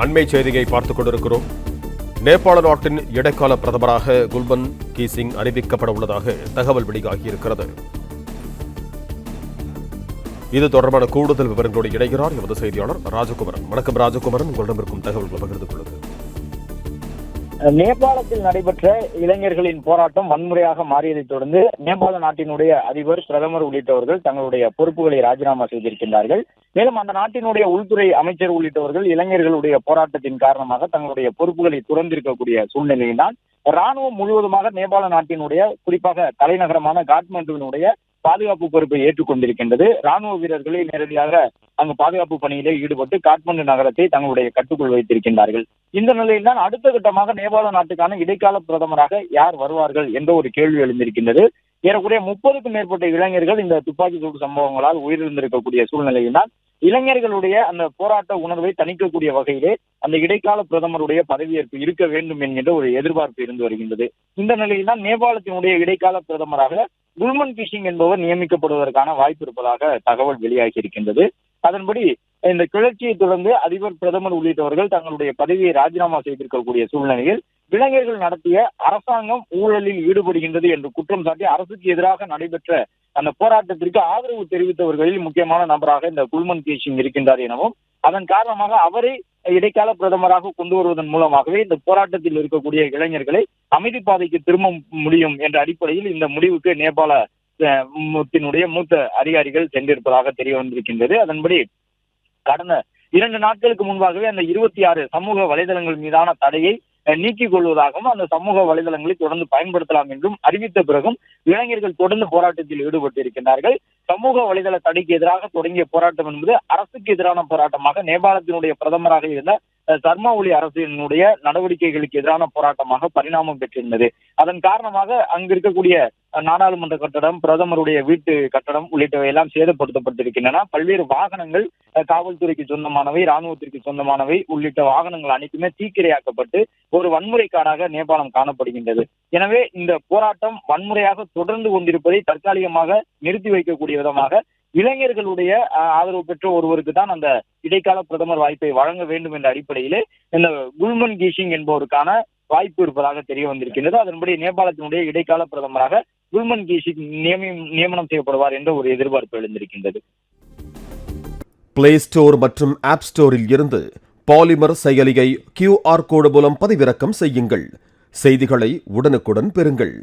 அண்மை செய்தியை பார்த்துக் கொண்டிருக்கிறோம். நேபாள நாட்டின் இடைக்கால பிரதமராக குல்மன் கீசிங் அறிவிக்கப்பட உள்ளதாக தகவல் வெளியாகியிருக்கிறது. இது தொடர்பான கூடுதல் விவரங்களோடு இணைகிறார் எமது செய்தியாளர் ராஜகுமரன். வணக்கம் ராஜகுமரன், உங்களிடம் இருக்கும் தகவல்களை பகிர்ந்து கொள்ளுங்கள். நேபாளத்தில் நடைபெற்ற இளைஞர்களின் போராட்டம் வன்முறையாக மாறியதைத் தொடர்ந்து நேபாள நாட்டினுடைய அதிபர், பிரதமர் உள்ளிட்டவர்கள் தங்களுடைய பொறுப்புகளை ராஜினாமா செய்திருக்கின்றார்கள். மேலும் அந்த நாட்டினுடைய உள்துறை அமைச்சர் உள்ளிட்டவர்கள் இளைஞர்களுடைய போராட்டத்தின் காரணமாக தங்களுடைய பொறுப்புகளை துறந்திருக்கக்கூடிய சூழ்நிலையில்தான் ராணுவம் முழுவதுமாக நேபாள நாட்டினுடைய, குறிப்பாக தலைநகரமான காட்மாண்டுவினுடைய பாதுகாப்பு பொறுப்பை ஏற்றுக்கொண்டிருக்கின்றது. ராணுவ வீரர்களை நேரடியாக அங்கு பாதுகாப்பு பணியிலே ஈடுபட்டு காட்மாண்டு நகரத்தை தங்களுடைய கட்டுக்குள் வைத்திருக்கின்றார்கள். இந்த நிலையில் தான் அடுத்த கட்டமாக நேபாள நாட்டுக்கான இடைக்கால பிரதமராக யார் வருவார்கள் என்ற ஒரு கேள்வி எழுந்திருக்கின்றது. ஏறக்குறைய 30க்கும் மேற்பட்ட இளைஞர்கள் இந்த துப்பாக்கி சூடு சம்பவங்களால் உயிரிழந்திருக்கக்கூடிய சூழ்நிலையில் தான் இளைஞர்களுடைய அந்த போராட்ட உணர்வை தணிக்கக்கூடிய வகையிலே அந்த இடைக்கால பிரதமருடைய பதவியேற்பு இருக்க வேண்டும் என்கின்ற ஒரு எதிர்பார்ப்பு இருந்து வருகின்றது. இந்த நிலையில் தான் நேபாளத்தினுடைய இடைக்கால பிரதமராக குல்மன் கீசிங் என்பவர் நியமிக்கப்படுவதற்கான வாய்ப்பு இருப்பதாக தகவல் வெளியாகி இருக்கின்றது. அதன்படி இந்த கிளர்ச்சியை தொடர்ந்து அதிபர், பிரதமர் உள்ளிட்டவர்கள் தங்களுடைய பதவியை ராஜினாமா செய்திருக்கக்கூடிய சூழ்நிலையில் இளைஞர்கள் நடத்திய அரசாங்கம் ஊழலில் ஈடுபடுகின்றது என்று குற்றம் சாட்டி அரசுக்கு எதிராக நடைபெற்ற அந்த போராட்டத்திற்கு ஆதரவு தெரிவித்தவர்களில் முக்கியமான நபராக இந்த குல்மன் கீசிங் இருக்கின்றார் எனவும், அதன் காரணமாக அவரை இடைக்கால பிரதமராக கொண்டு வருவதன் மூலமாகவே இந்த போராட்டத்தில் இருக்கக்கூடிய இளைஞர்களை அமைதி பாதைக்கு திரும்ப முடியும் என்ற அடிப்படையில் இந்த முடிவுக்கு நேபாள மூத்த அதிகாரிகள் சென்றிருப்பதாக தெரிய வந்திருக்கின்றது. அதன்படி கடந்த 2 நாட்களுக்கு முன்பாகவே அந்த 26 சமூக வலைதளங்கள் மீதான தடையை நீக்கிக் கொள்வதாகவும், அந்த சமூக வலைதளங்களை தொடர்ந்து பயன்படுத்தலாம் என்றும் அறிவித்த பிறகும் இளைஞர்கள் தொடர்ந்து போராட்டத்தில் ஈடுபட்டு இருக்கின்றார்கள். சமூக வலைதள தடைக்கு எதிராக தொடங்கிய போராட்டம் என்பது அரசுக்கு எதிரான போராட்டமாக, நேபாளத்தினுடைய பிரதமராக இருந்த சர்மா ஒலி அரசினுடைய நடவடிக்கைகளுக்கு எதிரான போராட்டமாக பரிணாமம் பெற்றிருந்தது. அதன் காரணமாக அங்கு இருக்கக்கூடிய நாடாளுமன்ற கட்டடம், பிரதமருடைய வீட்டு கட்டடம் உள்ளிட்டவை எல்லாம் சேதப்படுத்தப்பட்டிருக்கின்றன. பல்வேறு வாகனங்கள், காவல்துறைக்கு சொந்தமானவை, ராணுவத்திற்கு சொந்தமானவை உள்ளிட்ட வாகனங்கள் அனைத்துமே தீக்கிரையாக்கப்பட்டு ஒரு வன்முறை காடாக நேபாளம் காணப்படுகின்றது. எனவே இந்த போராட்டம் வன்முறையாக தொடர்ந்து கொண்டிருப்பதை தற்காலிகமாக நிறுத்தி வைக்கக்கூடிய விதமாக இளைஞர்களுடைய ஆதரவு பெற்ற ஒருவருக்கு தான் அந்த இடைக்கால பிரதமர் வாய்ப்பை வழங்க வேண்டும் என்ற அடிப்படையிலே இந்த குல்மன் கீசிங் என்பவருக்கான வாய்ப்பு இருப்பதாக தெரிய வந்திருக்கின்றது. அதன்படி நேபாளத்தினுடைய இடைக்கால பிரதமராக குல்மன் கீசிங் நியமனம் செய்யப்படுவார் என்ற ஒரு எதிர்பார்ப்பு எழுந்திருக்கின்றது. பிளே ஸ்டோர் மற்றும் ஆப் ஸ்டோரில் இருந்து பாலிமர் செயலியை QR கோடு மூலம் பதிவிறக்கம் செய்யுங்கள். செய்திகளை உடனுக்குடன் பெறுங்கள்.